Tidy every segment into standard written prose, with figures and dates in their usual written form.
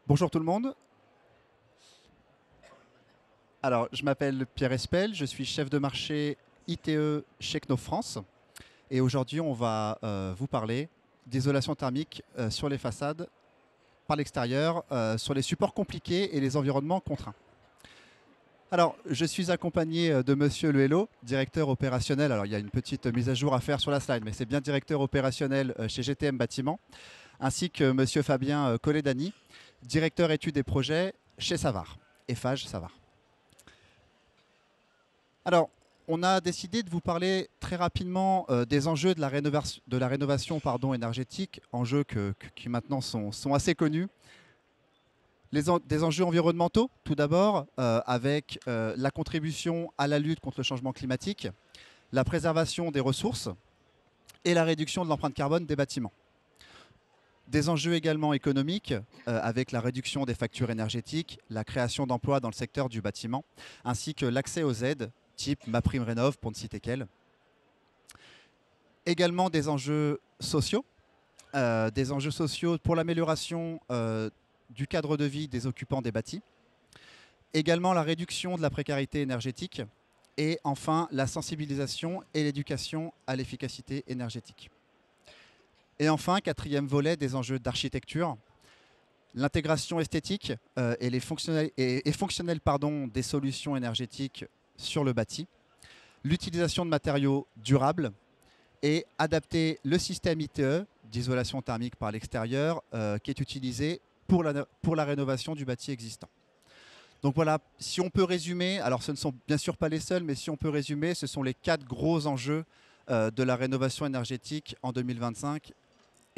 Bonjour tout le monde. Alors, je m'appelle Pierre Espel, je suis chef de marché ITE chez Knauf France. Et aujourd'hui, on va vous parler d'isolation thermique sur les façades par l'extérieur, sur les supports compliqués et les environnements contraints. Alors, je suis accompagné de Monsieur Luello, directeur opérationnel. Alors, il y a une petite mise à jour à faire sur la slide, mais c'est bien directeur opérationnel chez GTM Bâtiment, ainsi que Monsieur Fabien Colledani, directeur études et projets chez Savard, Eiffage Savard. Alors, on a décidé de vous parler très rapidement des enjeux de la rénovation énergétique, enjeux qui maintenant sont assez connus. Des enjeux environnementaux, tout d'abord, avec la contribution à la lutte contre le changement climatique, la préservation des ressources et la réduction de l'empreinte carbone des bâtiments. Des enjeux également économiques, avec la réduction des factures énergétiques, la création d'emplois dans le secteur du bâtiment, ainsi que l'accès aux aides, type MaPrimeRénov', pour ne citer qu'elle. Également des enjeux sociaux pour l'amélioration du cadre de vie des occupants des bâtis. Également la réduction de la précarité énergétique. Et enfin, la sensibilisation et l'éducation à l'efficacité énergétique. Et enfin, quatrième volet, des enjeux d'architecture, l'intégration esthétique et fonctionnelle des solutions énergétiques sur le bâti, l'utilisation de matériaux durables et adapter le système ITE d'isolation thermique par l'extérieur qui est utilisé pour la rénovation du bâti existant. Donc voilà, si on peut résumer, alors ce ne sont bien sûr pas les seuls, mais si on peut résumer, ce sont les 4 gros enjeux de la rénovation énergétique en 2025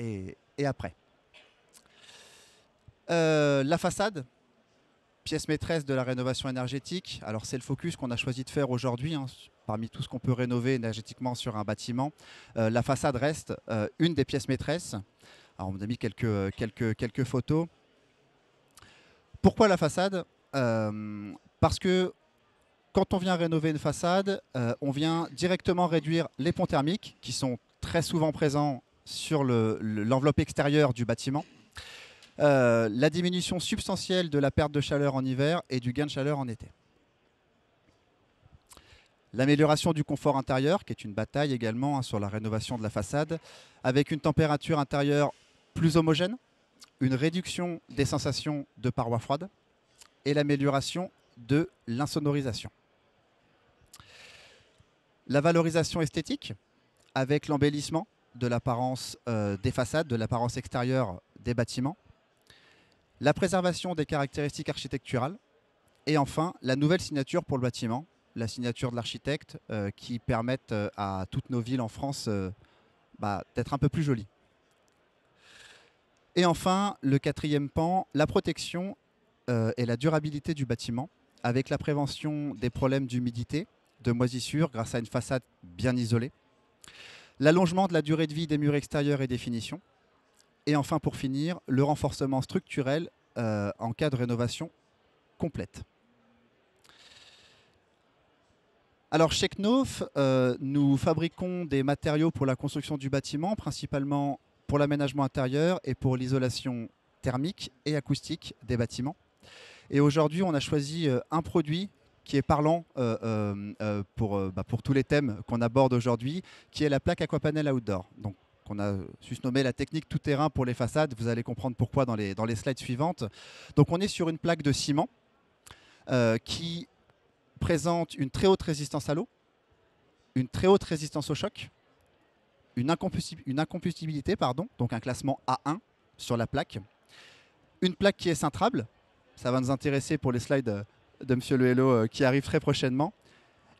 et après. La façade, pièce maîtresse de la rénovation énergétique. Alors c'est le focus qu'on a choisi de faire aujourd'hui, parmi tout ce qu'on peut rénover énergétiquement sur un bâtiment. La façade reste une des pièces maîtresses. Alors on a mis quelques photos. Pourquoi la façade Parce que quand on vient rénover une façade, on vient directement réduire les ponts thermiques qui sont très souvent présents sur l'enveloppe extérieure du bâtiment. La diminution substantielle de la perte de chaleur en hiver et du gain de chaleur en été. L'amélioration du confort intérieur, qui est une bataille également sur la rénovation de la façade, avec une température intérieure plus homogène, une réduction des sensations de parois froides et l'amélioration de l'insonorisation. La valorisation esthétique, avec l'embellissement de l'apparence des façades, de l'apparence extérieure des bâtiments. La préservation des caractéristiques architecturales. Et enfin, la nouvelle signature pour le bâtiment, la signature de l'architecte qui permettent à toutes nos villes en France d'être un peu plus jolies. Et enfin, le quatrième pan, la protection et la durabilité du bâtiment avec la prévention des problèmes d'humidité, de moisissure grâce à une façade bien isolée. L'allongement de la durée de vie des murs extérieurs et des finitions. Et enfin, pour finir, le renforcement structurel en cas de rénovation complète. Alors chez Knauf, nous fabriquons des matériaux pour la construction du bâtiment, principalement pour l'aménagement intérieur et pour l'isolation thermique et acoustique des bâtiments. Et aujourd'hui, on a choisi un produit qui est parlant pour tous les thèmes qu'on aborde aujourd'hui, qui est la plaque Aquapanel Outdoor. Donc, on a susnommé la technique tout-terrain pour les façades. Vous allez comprendre pourquoi dans les slides suivantes. Donc, on est sur une plaque de ciment qui présente une très haute résistance à l'eau, une très haute résistance au choc, une incombustibilité, donc un classement A1 sur la plaque, une plaque qui est cintrable. Ça va nous intéresser pour les slides de M. Luello qui arrivent très prochainement.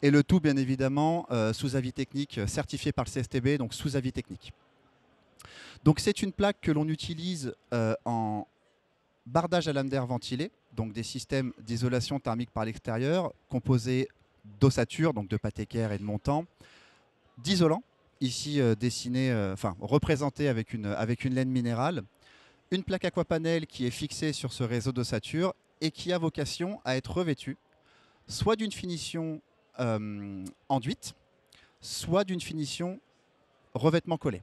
Et le tout, bien évidemment, sous avis technique, certifié par le CSTB, donc sous avis technique. Donc c'est une plaque que l'on utilise en bardage à lame d'air ventilé, donc des systèmes d'isolation thermique par l'extérieur, composés d'ossature, donc de pâte équerre et de montant, d'isolant, ici représenté avec une laine minérale, une plaque Aquapanel qui est fixée sur ce réseau d'ossature et qui a vocation à être revêtue soit d'une finition enduite, soit d'une finition revêtement collé.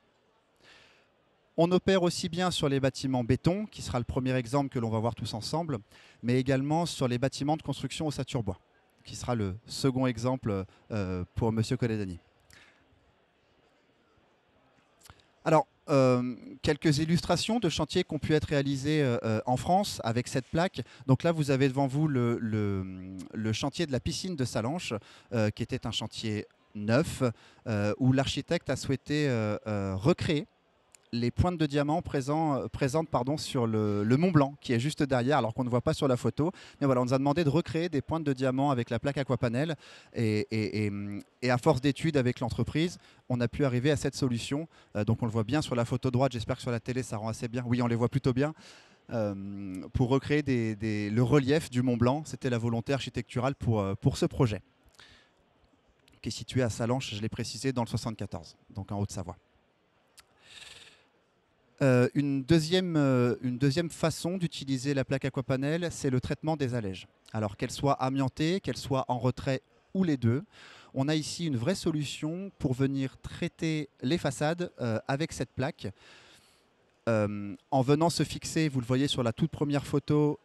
On opère aussi bien sur les bâtiments béton, qui sera le premier exemple que l'on va voir tous ensemble, mais également sur les bâtiments de construction ossature-bois, qui sera le second exemple pour Monsieur Coledani. Alors, quelques illustrations de chantiers qui ont pu être réalisés en France avec cette plaque. Donc là, vous avez devant vous le chantier de la piscine de Salanches, qui était un chantier neuf, où l'architecte a souhaité recréer les pointes de diamant présentes sur le Mont Blanc, qui est juste derrière, alors qu'on ne voit pas sur la photo. Mais voilà, on nous a demandé de recréer des pointes de diamant avec la plaque Aquapanel. Et à force d'études avec l'entreprise, on a pu arriver à cette solution. Donc on le voit bien sur la photo droite, j'espère que sur la télé, ça rend assez bien. Oui, on les voit plutôt bien. Pour recréer le relief du Mont Blanc. C'était la volonté architecturale pour ce projet, qui est situé à Salanches, je l'ai précisé, dans le 74, donc en Haute-Savoie. Une deuxième façon d'utiliser la plaque Aquapanel, c'est le traitement des allèges. Alors qu'elle soit amiantée, qu'elle soit en retrait ou les deux, on a ici une vraie solution pour venir traiter les façades avec cette plaque. En venant se fixer, vous le voyez sur la toute première photo,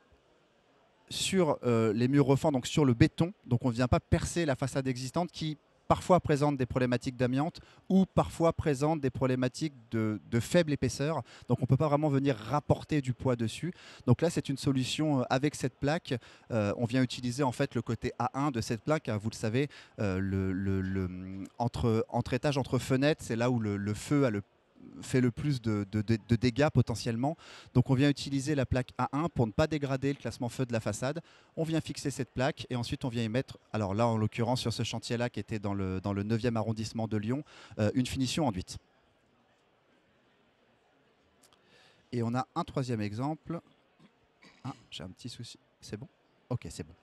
sur les murs refends, donc sur le béton. Donc on ne vient pas percer la façade existante qui parfois présente des problématiques d'amiante ou parfois présente des problématiques de faible épaisseur. Donc on ne peut pas vraiment venir rapporter du poids dessus. Donc là, c'est une solution avec cette plaque. On vient utiliser en fait le côté A1 de cette plaque. Hein, vous le savez, entre étages, entre fenêtres, c'est là où le feu fait le plus de dégâts potentiellement. Donc on vient utiliser la plaque A1 pour ne pas dégrader le classement feu de la façade. On vient fixer cette plaque et ensuite on vient y mettre, alors là en l'occurrence sur ce chantier-là qui était dans le 9e arrondissement de Lyon, une finition enduite. Et on a un troisième exemple. Ah, j'ai un petit souci. C'est bon ? Ok, c'est bon.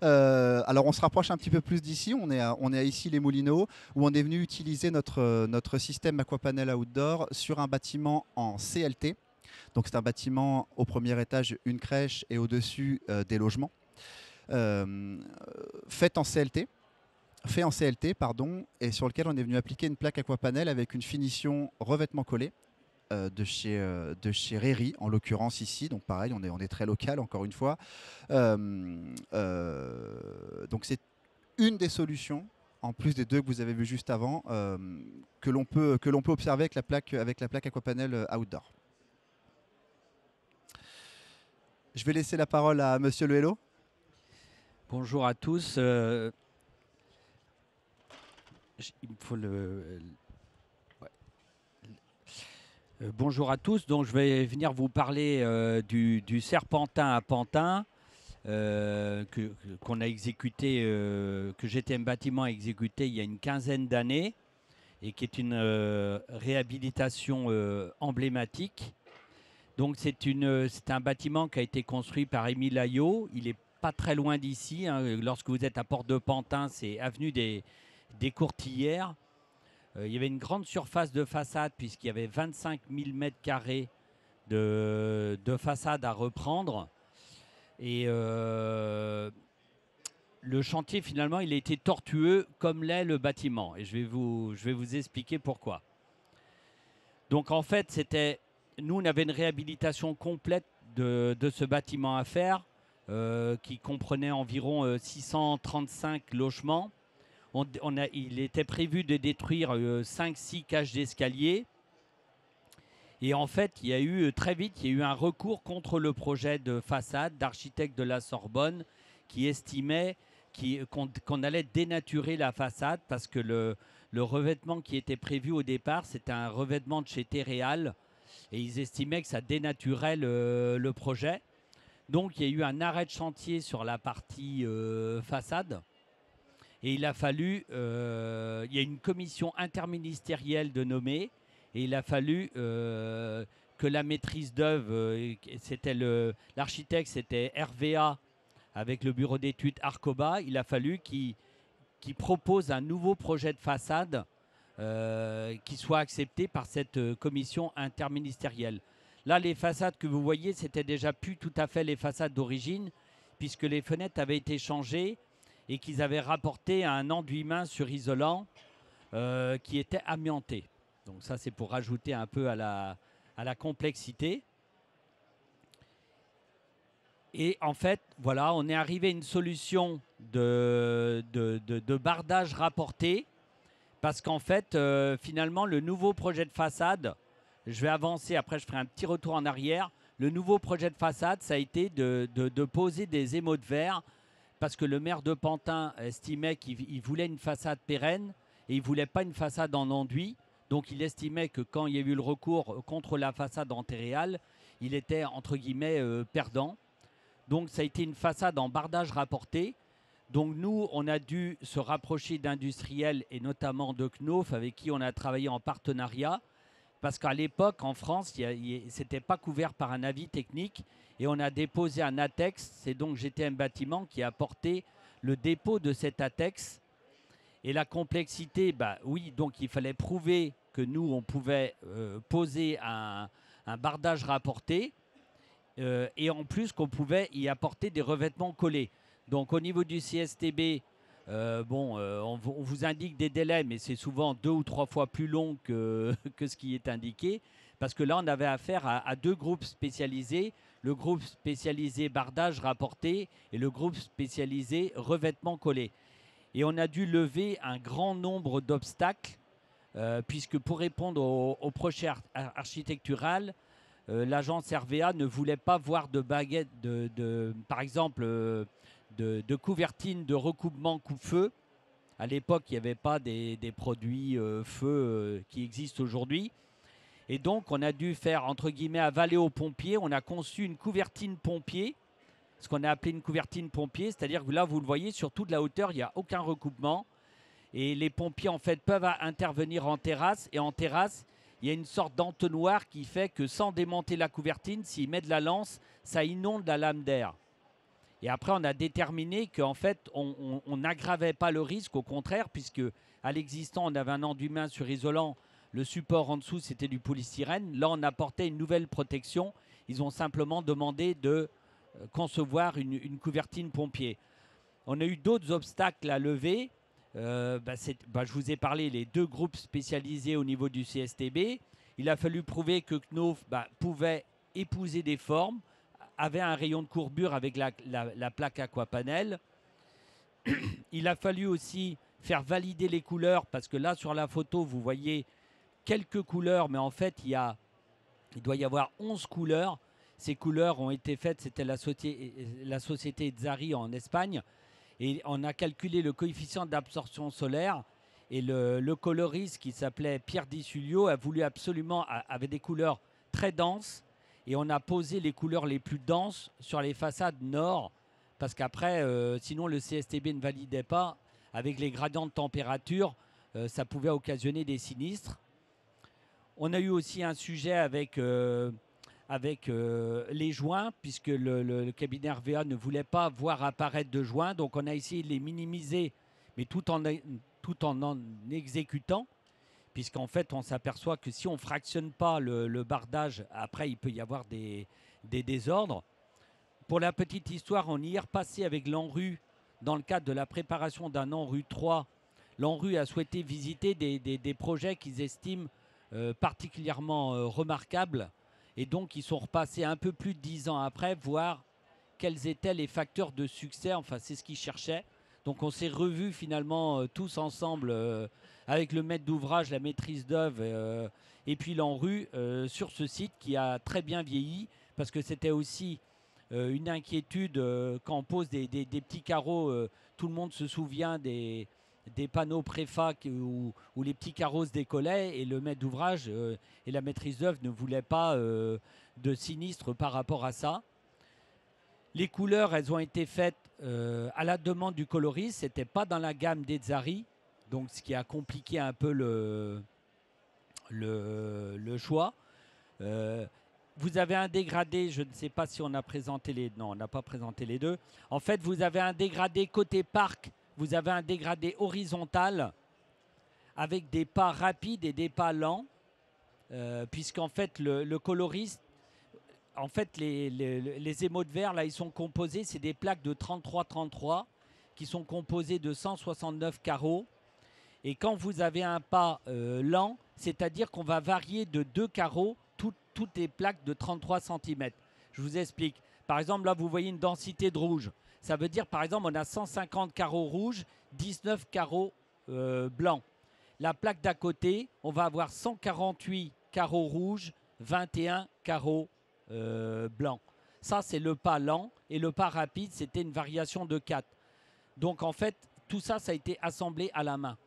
Alors on se rapproche un petit peu plus d'ici, on est à Issy-les-Moulineaux, où on est venu utiliser notre système Aquapanel Outdoor sur un bâtiment en CLT. Donc c'est un bâtiment au premier étage, une crèche et au-dessus des logements. Fait en CLT, et sur lequel on est venu appliquer une plaque Aquapanel avec une finition revêtement collé. De chez Réry, en l'occurrence ici. Donc pareil, on est très local, encore une fois. Donc c'est une des solutions, en plus des deux que vous avez vues juste avant, que l'on peut observer avec la plaque Aquapanel Outdoor. Je vais laisser la parole à Monsieur Le Hello. Bonjour à tous. Il me faut bonjour à tous. Donc, je vais venir vous parler du Serpentin à Pantin qu'on a exécuté, que GTM Bâtiment a exécuté il y a une quinzaine d'années et qui est une réhabilitation emblématique. Donc, c'est un bâtiment qui a été construit par Émile Ayot. Il est pas très loin d'ici. Hein. Lorsque vous êtes à Porte de Pantin, c'est avenue des Courtilières. Il y avait une grande surface de façade puisqu'il y avait 25 000 mètres carrés de façade à reprendre. Et le chantier, finalement, il a été tortueux comme l'est le bâtiment. Et je vais vous expliquer pourquoi. Donc, en fait, nous, on avait une réhabilitation complète de ce bâtiment à faire qui comprenait environ 635 logements. Il était prévu de détruire 5-6 cages d'escalier. Et en fait, très vite, il y a eu un recours contre le projet de façade d'architecte de la Sorbonne qui estimait qu'on allait dénaturer la façade parce que le revêtement qui était prévu au départ, c'était un revêtement de chez Terreal. Et ils estimaient que ça dénaturait le projet. Donc, il y a eu un arrêt de chantier sur la partie façade. Et il a fallu, il y a une commission interministérielle de nommer, et il a fallu que la maîtrise d'œuvre, l'architecte c'était RVA avec le bureau d'études Arcoba, il a fallu qu'il propose un nouveau projet de façade qui soit accepté par cette commission interministérielle. Là, les façades que vous voyez, c'était déjà plus tout à fait les façades d'origine, puisque les fenêtres avaient été changées et qu'ils avaient rapporté un enduit main sur isolant qui était amianté. Donc ça, c'est pour rajouter un peu à à la complexité. Et en fait, voilà, on est arrivé à une solution de bardage rapporté parce qu'en fait, finalement, le nouveau projet de façade, je vais avancer, après je ferai un petit retour en arrière. Le nouveau projet de façade, ça a été de poser des émaux de verre parce que le maire de Pantin estimait qu'il voulait une façade pérenne et il ne voulait pas une façade en enduit. Donc il estimait que quand il y a eu le recours contre la façade antéréale, il était entre guillemets perdant. Donc ça a été une façade en bardage rapporté. Donc nous, on a dû se rapprocher d'industriels et notamment de Knauf avec qui on a travaillé en partenariat. Parce qu'à l'époque, en France, ce n'était pas couvert par un avis technique. Et on a déposé un ATEX. C'est donc GTM Bâtiment qui a apporté le dépôt de cet ATEX. Et la complexité, bah oui, donc il fallait prouver que nous, on pouvait poser un bardage rapporté. Et en plus qu'on pouvait y apporter des revêtements collés. Donc au niveau du CSTB, on vous indique des délais, mais c'est souvent 2 ou 3 fois plus long que ce qui est indiqué, parce que là on avait affaire à 2 groupes spécialisés, le groupe spécialisé bardage rapporté et le groupe spécialisé revêtement collé. Et on a dû lever un grand nombre d'obstacles, puisque pour répondre au projet architectural, l'agence RVA ne voulait pas voir de baguettes, par exemple, de couvertines de recoupement coupe-feu. À l'époque, il n'y avait pas des produits feu qui existent aujourd'hui. Et donc, on a dû faire, entre guillemets, avaler aux pompiers. On a conçu une couvertine pompier, ce qu'on a appelé une couvertine pompier. C'est-à-dire que là, vous le voyez, sur toute la hauteur, il n'y a aucun recoupement. Et les pompiers, en fait, peuvent intervenir en terrasse. Et en terrasse, il y a une sorte d'entonnoir qui fait que sans démonter la couvertine, s'il met de la lance, ça inonde la lame d'air. Et après, on a déterminé qu'en fait, on n'aggravait pas le risque, au contraire, puisque à l'existant, on avait un enduit main surisolant. Le support en dessous, c'était du polystyrène. Là, on apportait une nouvelle protection. Ils ont simplement demandé de concevoir une couvertine pompier. On a eu d'autres obstacles à lever. Je vous ai parlé, les 2 groupes spécialisés au niveau du CSTB. Il a fallu prouver que Knauf pouvait épouser des formes, avait un rayon de courbure avec la plaque Aquapanel. Il a fallu aussi faire valider les couleurs, parce que là, sur la photo, vous voyez quelques couleurs, mais en fait, il doit y avoir 11 couleurs. Ces couleurs ont été faites, c'était la société Zari en Espagne. Et on a calculé le coefficient d'absorption solaire. Et le coloriste qui s'appelait Pierre Dissulio a voulu absolument, avait des couleurs très denses. Et on a posé les couleurs les plus denses sur les façades nord. Parce qu'après, sinon le CSTB ne validait pas. Avec les gradients de température, ça pouvait occasionner des sinistres. On a eu aussi un sujet avec les joints, puisque le cabinet RVA ne voulait pas voir apparaître de joints. Donc on a essayé de les minimiser, mais tout en exécutant, puisqu'en fait on s'aperçoit que si on ne fractionne pas le bardage, après il peut y avoir des désordres. Pour la petite histoire, on y est repassé avec l'ANRU dans le cadre de la préparation d'un ANRU 3. L'ANRU a souhaité visiter des projets qu'ils estiment particulièrement remarquables. Et donc, ils sont repassés un peu plus de 10 ans après, voir quels étaient les facteurs de succès. Enfin, c'est ce qu'ils cherchaient. Donc, on s'est revus finalement tous ensemble avec le maître d'ouvrage, la maîtrise d'œuvre et puis l'ANRU sur ce site qui a très bien vieilli, parce que c'était aussi une inquiétude quand on pose des petits carreaux. Tout le monde se souvient des panneaux préfac où les petits carreaux se décollaient, et le maître d'ouvrage et la maîtrise d'œuvre ne voulaient pas de sinistre par rapport à ça. Les couleurs, elles ont été faites à la demande du coloriste. C'était pas dans la gamme des Zari, donc ce qui a compliqué un peu le choix. Vous avez un dégradé, je ne sais pas si on a présenté les... Non, on n'a pas présenté les deux. En fait, vous avez un dégradé côté parc, vous avez un dégradé horizontal avec des pas rapides et des pas lents, puisqu'en fait, le coloriste, en fait, les émaux de verre, là, ils sont composés, c'est des plaques de 33-33 qui sont composées de 169 carreaux. Et quand vous avez un pas lent, c'est-à-dire qu'on va varier de 2 carreaux toutes les plaques de 33 cm. Je vous explique. Par exemple, là, vous voyez une densité de rouge. Ça veut dire, par exemple, on a 150 carreaux rouges, 19 carreaux blancs. La plaque d'à côté, on va avoir 148 carreaux rouges, 21 carreaux blancs. Ça, c'est le pas lent. Et le pas rapide, c'était une variation de 4. Donc, en fait, tout ça, ça a été assemblé à la main.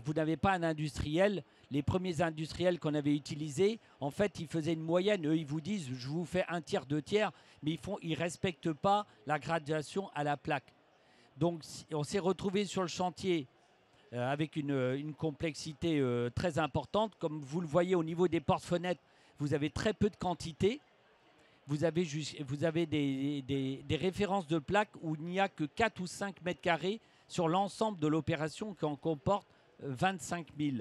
Vous n'avez pas un industriel. Les premiers industriels qu'on avait utilisés, en fait, ils faisaient une moyenne. Eux, ils vous disent, je vous fais un tiers, 2 tiers, mais ils ne respectent pas la graduation à la plaque. Donc, on s'est retrouvé sur le chantier avec une complexité très importante. Comme vous le voyez au niveau des portes-fenêtres, vous avez très peu de quantité. Vous avez des références de plaques où il n'y a que 4 ou 5 mètres carrés sur l'ensemble de l'opération qui en comporte 25 000.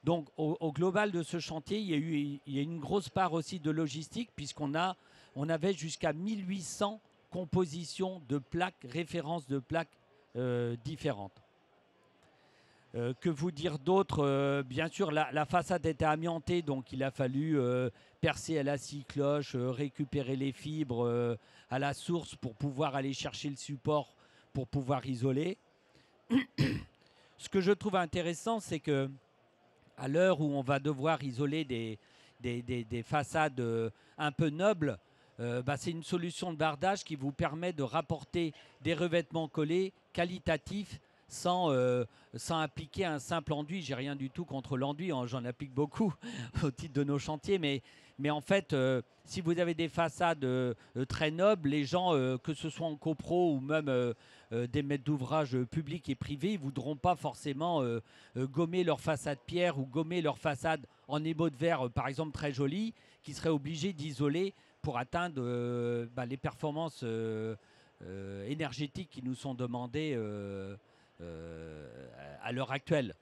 Donc au global de ce chantier, il y a une grosse part aussi de logistique puisqu'on avait jusqu'à 1800 compositions de plaques, références de plaques différentes. Que vous dire d'autre? Bien sûr, la façade était amiantée, donc il a fallu percer à la scie cloche, récupérer les fibres à la source pour pouvoir aller chercher le support pour pouvoir isoler. Ce que je trouve intéressant, c'est que à l'heure où on va devoir isoler des façades un peu nobles, c'est une solution de bardage qui vous permet de rapporter des revêtements collés qualitatifs sans appliquer un simple enduit. J'ai rien du tout contre l'enduit, hein, j'en applique beaucoup au titre de nos chantiers, mais en fait, si vous avez des façades très nobles, les gens, que ce soit en copro ou même des maîtres d'ouvrage publics et privés, ils ne voudront pas forcément gommer leur façade pierre ou gommer leur façade en émaux de verre, par exemple très jolie, qui seraient obligés d'isoler pour atteindre les performances énergétiques qui nous sont demandées à l'heure actuelle.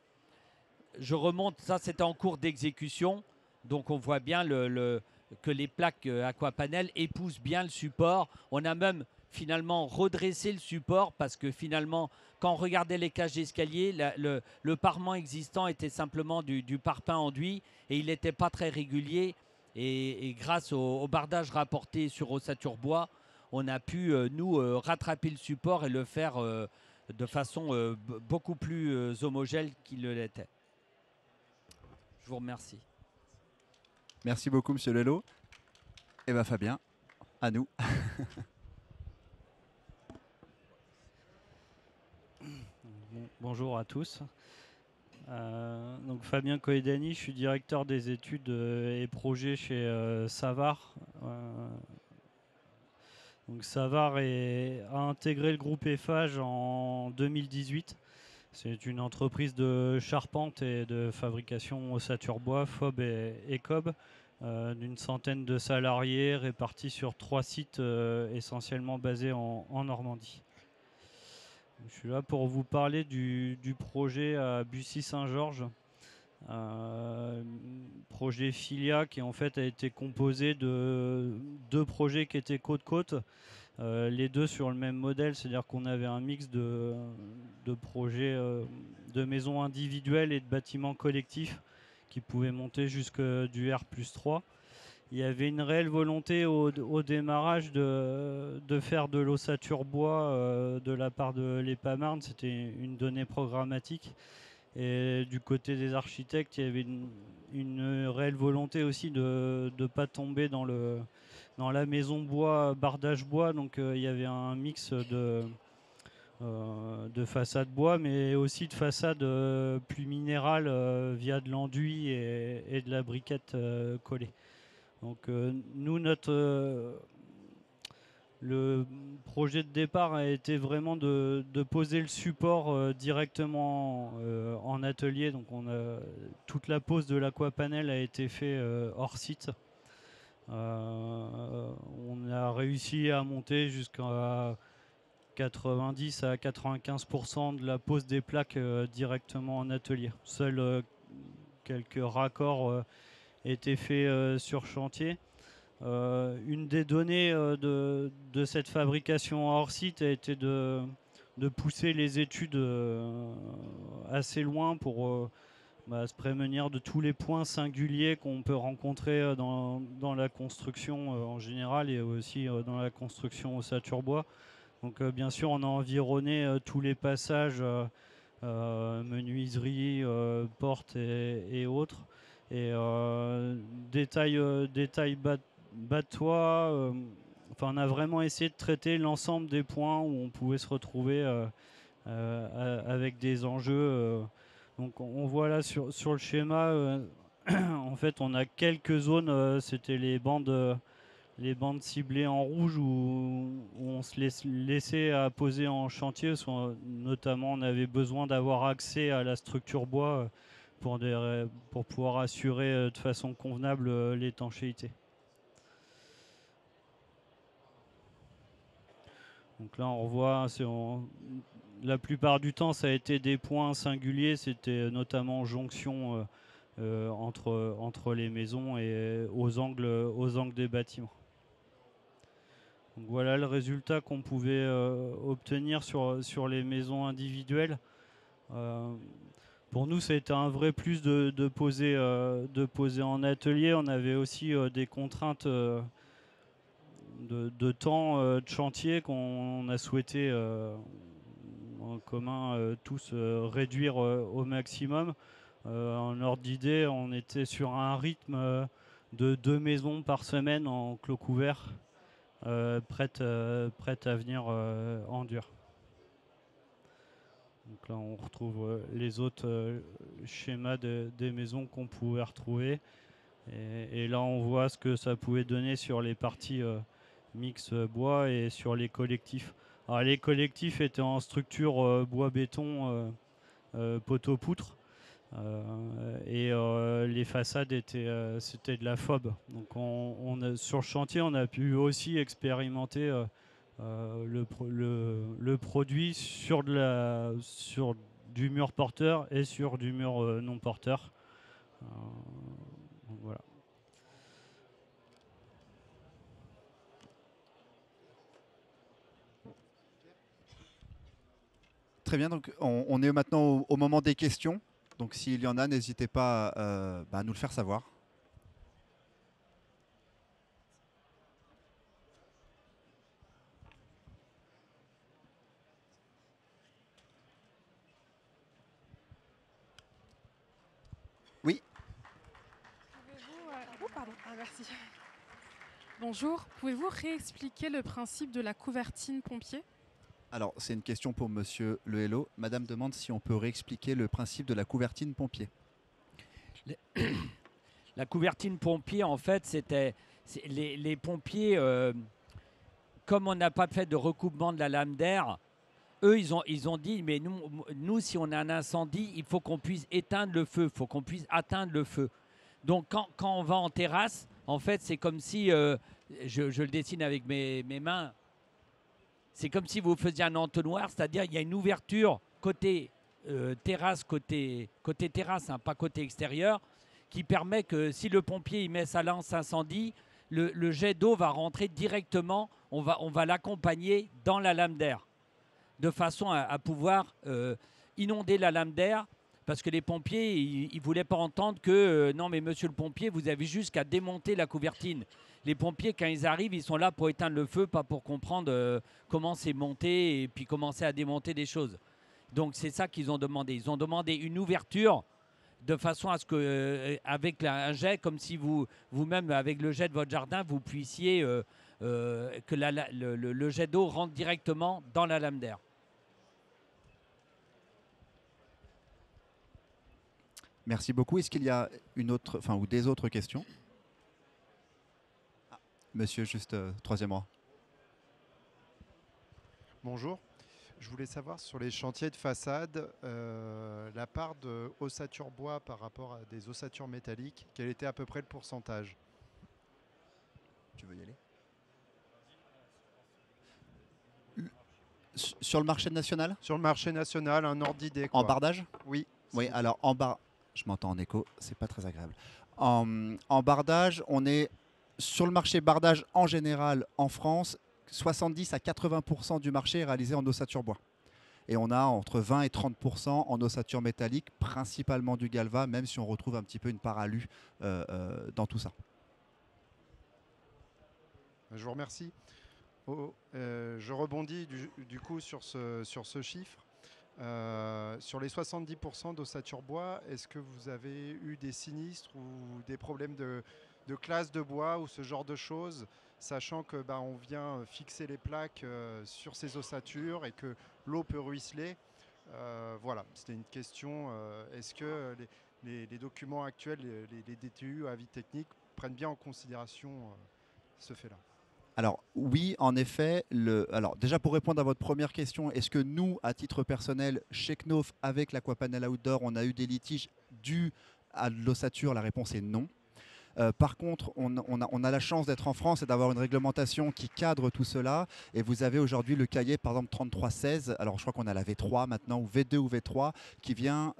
Je remonte, ça c'était en cours d'exécution, donc on voit bien que les plaques Aquapanel épousent bien le support. On a même finalement redressé le support parce que finalement, quand on regardait les cages d'escalier, le parement existant était simplement du parpaing enduit et il n'était pas très régulier. Et grâce au bardage rapporté sur ossature bois, on a pu, rattraper le support et le faire de façon beaucoup plus homogène qu'il ne l'était. Je vous remercie. Merci beaucoup, Monsieur Lello. Et bien, Fabien, à nous. Bonjour à tous. Donc Fabien Coedani, je suis directeur des études et projets chez Savart. Donc Savart a intégré le groupe Eiffage en 2018. C'est une entreprise de charpente et de fabrication ossature bois, FOB et COB, d'une centaine de salariés répartis sur 3 sites essentiellement basés en Normandie. Je suis là pour vous parler du projet à Bussy-Saint-Georges, projet Filia qui en fait a été composé de 2 projets qui étaient côte-côte, les 2 sur le même modèle, c'est-à-dire qu'on avait un mix de projets de maisons individuelles et de bâtiments collectifs qui pouvaient monter jusque du R+3. Il y avait une réelle volonté au démarrage de faire de l'ossature bois de la part de l'EPAMarne. C'était une donnée programmatique. Et du côté des architectes, il y avait une réelle volonté aussi de ne pas tomber dans la maison bois, bardage bois. Donc il y avait un mix de façades bois, mais aussi de façades plus minérales via de l'enduit et de la briquette collée. Donc nous, le projet de départ a été vraiment de poser le support directement en atelier. Donc toute la pose de l'Aquapanel a été faite hors site. On a réussi à monter jusqu'à 90 à 95% de la pose des plaques directement en atelier. Seuls quelques raccords été fait sur chantier. Une des données de cette fabrication hors site a été de pousser les études assez loin pour se prémunir de tous les points singuliers qu'on peut rencontrer dans la construction en général et aussi dans la construction ossature bois. Donc bien sûr, on a environné tous les passages, menuiserie, portes et autres. Et détail bas de toit, on a vraiment essayé de traiter l'ensemble des points où on pouvait se retrouver avec des enjeux. Donc on voit là sur le schéma, en fait on a quelques zones, c'était les bandes ciblées en rouge où on se laissait à poser en chantier, notamment on avait besoin d'avoir accès à la structure bois pour pouvoir assurer de façon convenable l'étanchéité. Donc là on revoit, la plupart du temps ça a été des points singuliers, c'était notamment jonction entre les maisons et aux angles des bâtiments. Donc voilà le résultat qu'on pouvait obtenir sur les maisons individuelles. Pour nous, ça a été un vrai plus de poser en atelier. On avait aussi des contraintes de temps de chantier qu'on a souhaité en commun tous réduire au maximum. En ordre d'idée, on était sur un rythme de 2 maisons par semaine en clos couvert, prêtes à venir en dur. Donc là, on retrouve les autres schémas des maisons qu'on pouvait retrouver. Et là, on voit ce que ça pouvait donner sur les parties mix bois et sur les collectifs. Alors, les collectifs étaient en structure bois-béton, poteau-poutre. Et les façades c'était de la FOB. Donc sur le chantier, on a pu aussi expérimenter le produit sur du mur porteur et sur du mur non porteur. Voilà. Très bien, donc on est maintenant au moment des questions. Donc s'il y en a, n'hésitez pas à nous le faire savoir. Oui. Pardon. Ah, merci. Bonjour, pouvez-vous réexpliquer le principe de la couvertine pompier ? Alors, c'est une question pour Monsieur Le Hello. Madame demande si on peut réexpliquer le principe de la couvertine pompier. La couvertine pompier, en fait, c'était les pompiers, comme on n'a pas fait de recoupement de la lame d'air, eux, ils ont dit, mais nous, si on a un incendie, il faut qu'on puisse éteindre le feu, il faut qu'on puisse atteindre le feu. Donc, quand on va en terrasse, en fait, c'est comme si, je le dessine avec mes mains, c'est comme si vous faisiez un entonnoir, c'est-à-dire il y a une ouverture côté terrasse, côté terrasse, hein, pas côté extérieur, qui permet que si le pompier il met sa lance incendie, le jet d'eau va rentrer directement, on va l'accompagner dans la lame d'air, de façon à pouvoir inonder la lame d'air, parce que les pompiers, ils ne voulaient pas entendre que non mais monsieur le pompier, vous avez juste qu'à démonter la couvertine. Les pompiers, quand ils arrivent, ils sont là pour éteindre le feu, pas pour comprendre comment c'est monté et puis commencer à démonter des choses. Donc c'est ça qu'ils ont demandé. Ils ont demandé une ouverture de façon à ce que, avec un jet, comme si vous-même, avec le jet de votre jardin, vous puissiez que le jet d'eau rentre directement dans la lame d'air. Merci beaucoup. Est-ce qu'il y a une autre, ou des autres questions? Monsieur, juste troisième rang. Bonjour. Je voulais savoir sur les chantiers de façade, la part de ossature bois par rapport à des ossatures métalliques, quel était à peu près le pourcentage? Tu veux y aller? Sur le marché national? Sur le marché national, un ordre d'idée. En bardage? Oui. Oui, alors je m'entends en écho, c'est pas très agréable. En bardage, on est sur le marché bardage en général en France, 70 à 80% du marché est réalisé en ossature bois. et on a entre 20 et 30% en ossature métallique, principalement du galva, même si on retrouve un petit peu une part alu dans tout ça. Je vous remercie. Je rebondis du coup sur ce chiffre. Sur les 70% d'ossature bois, est-ce que vous avez eu des sinistres ou des problèmes de classe de bois ou ce genre de choses, sachant que on vient fixer les plaques sur ces ossatures et que l'eau peut ruisseler? Voilà, c'était une question. Est-ce que les documents actuels, les DTU à avis technique, prennent bien en considération ce fait-là? Alors oui, en effet. Alors déjà pour répondre à votre première question, est-ce que nous, à titre personnel, chez Knauf, avec l'Aquapanel Outdoor, on a eu des litiges dus à l'ossature? La réponse est non. Par contre, on a la chance d'être en France et d'avoir une réglementation qui cadre tout cela. Et vous avez aujourd'hui le cahier, par exemple 3316, alors je crois qu'on a la V3 maintenant, ou V2 ou V3, qui vient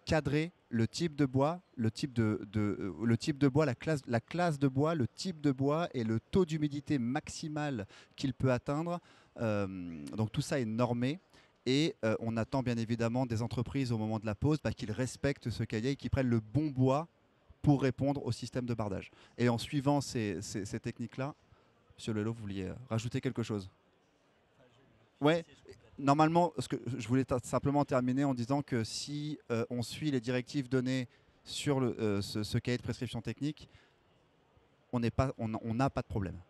cadrer le type de bois, le type de bois, la classe de bois, le type de bois et le taux d'humidité maximal qu'il peut atteindre. Donc tout ça est normé. Et on attend bien évidemment des entreprises au moment de la pose qu'ils respectent ce cahier et qu'ils prennent le bon bois pour répondre au système de bardage. Et en suivant ces techniques-là, Monsieur Lello, vous vouliez rajouter quelque chose? Ouais. Normalement, je voulais simplement terminer en disant que si on suit les directives données sur ce cahier de prescription technique, on n'a pas de problème.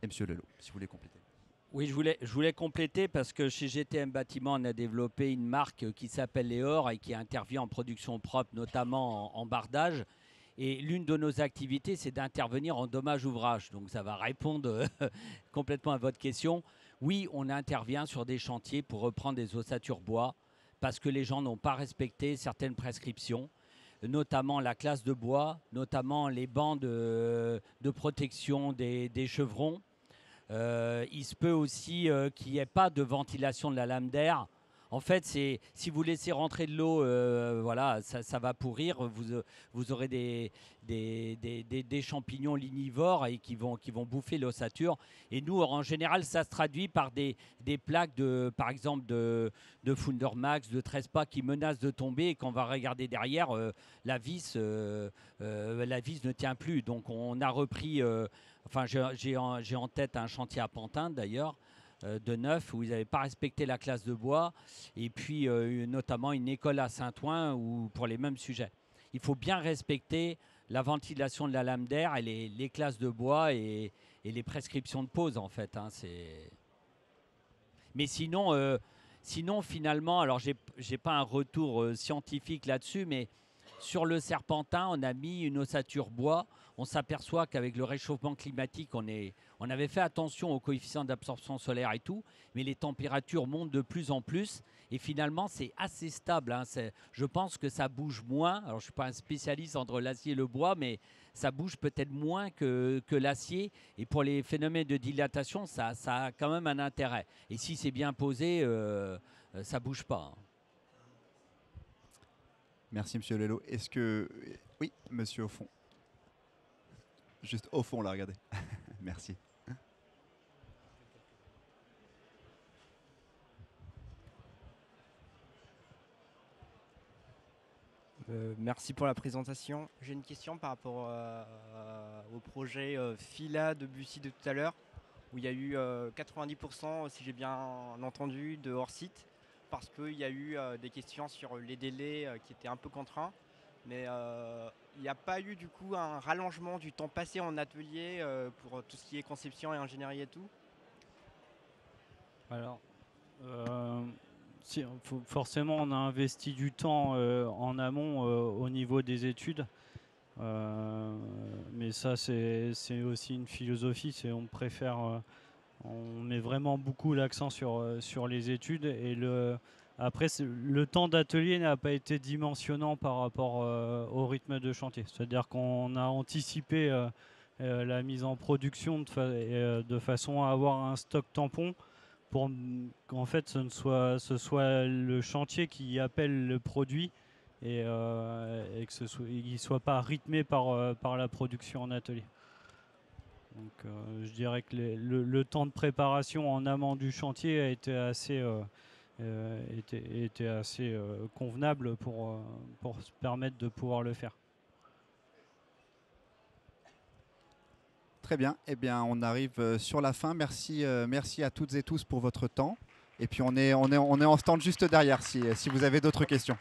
Et Monsieur Lello, si vous voulez compléter. Oui, je voulais compléter parce que chez GTM Bâtiment, on a développé une marque qui s'appelle Léor et qui intervient en production propre, notamment en bardage. Et l'une de nos activités, c'est d'intervenir en dommage ouvrage. Donc ça va répondre complètement à votre question. Oui, on intervient sur des chantiers pour reprendre des ossatures bois parce que les gens n'ont pas respecté certaines prescriptions, notamment la classe de bois, notamment les bancs de protection des chevrons. Il se peut aussi qu'il n'y ait pas de ventilation de la lame d'air. En fait, si vous laissez rentrer de l'eau, voilà, ça va pourrir. Vous aurez des champignons lignivores et qui vont bouffer l'ossature. Et nous, en général, ça se traduit par des plaques, par exemple, de Fundermax, de Trespa qui menacent de tomber. Et quand on va regarder derrière, la vis ne tient plus. Donc, on a repris... Enfin, j'ai en tête un chantier à Pantin, d'ailleurs, de neuf, où ils n'avaient pas respecté la classe de bois, et puis notamment une école à Saint-Ouen pour les mêmes sujets. Il faut bien respecter la ventilation de la lame d'air et les classes de bois et les prescriptions de pose, en fait. Mais sinon, finalement, alors j'ai pas un retour scientifique là-dessus, mais sur le Serpentin, on a mis une ossature bois. On s'aperçoit qu'avec le réchauffement climatique, on avait fait attention aux coefficients d'absorption solaire et tout, mais les températures montent de plus en plus. Et finalement, c'est assez stable. Je pense que ça bouge moins. Alors, je ne suis pas un spécialiste entre l'acier et le bois, mais ça bouge peut-être moins que l'acier. Et pour les phénomènes de dilatation, ça a quand même un intérêt. Et si c'est bien posé, ça ne bouge pas. Merci, Monsieur Lello. Est-ce que... Oui, monsieur au fond. Juste au fond, là, regardez. Merci. Merci pour la présentation. J'ai une question par rapport au projet Fila de Bussy de tout à l'heure, où il y a eu 90%, si j'ai bien entendu, de hors-site, parce qu'il y a eu des questions sur les délais qui étaient un peu contraints. Mais il n'y a pas eu du coup un rallongement du temps passé en atelier pour tout ce qui est conception et ingénierie et tout? Alors, forcément, on a investi du temps en amont au niveau des études. Mais ça, c'est aussi une philosophie. On met vraiment beaucoup l'accent sur les études. Et après, le temps d'atelier n'a pas été dimensionnant par rapport au rythme de chantier. C'est-à-dire qu'on a anticipé la mise en production de façon à avoir un stock tampon pour qu'en fait ce soit le chantier qui appelle le produit et qu'il ne soit pas rythmé par la production en atelier. Donc je dirais que le temps de préparation en amont du chantier a été était assez convenable pour se permettre de pouvoir le faire. Très bien. Eh bien, on arrive sur la fin. Merci, merci à toutes et tous pour votre temps. Et puis, on est en stand juste derrière si vous avez d'autres questions.